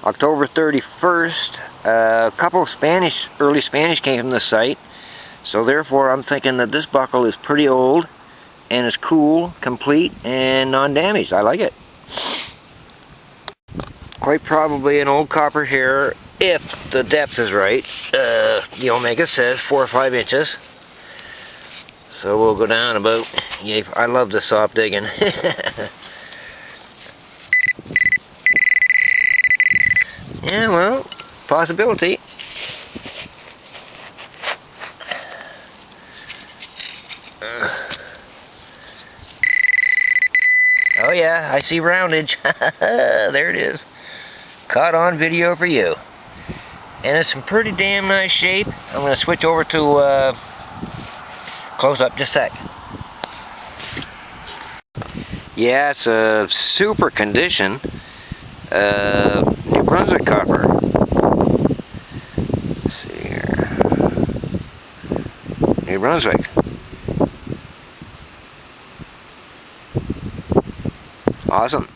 October 31st. A couple of early Spanish came from the site, so therefore I'm thinking that this buckle is pretty old and is cool, complete, and non-damaged. I like it. Quite probably an old copper hair if the depth is right. The Omega says 4 or 5 inches. So we'll go down about, yeah, I love the soft digging. Yeah, well, possibility. Oh yeah, I see roundage. There it is. Caught on video for you. And it's in pretty damn nice shape. I'm going to switch over to close up just a sec. Yeah, it's a super condition. New Brunswick copper. Let's see here. New Brunswick. Awesome.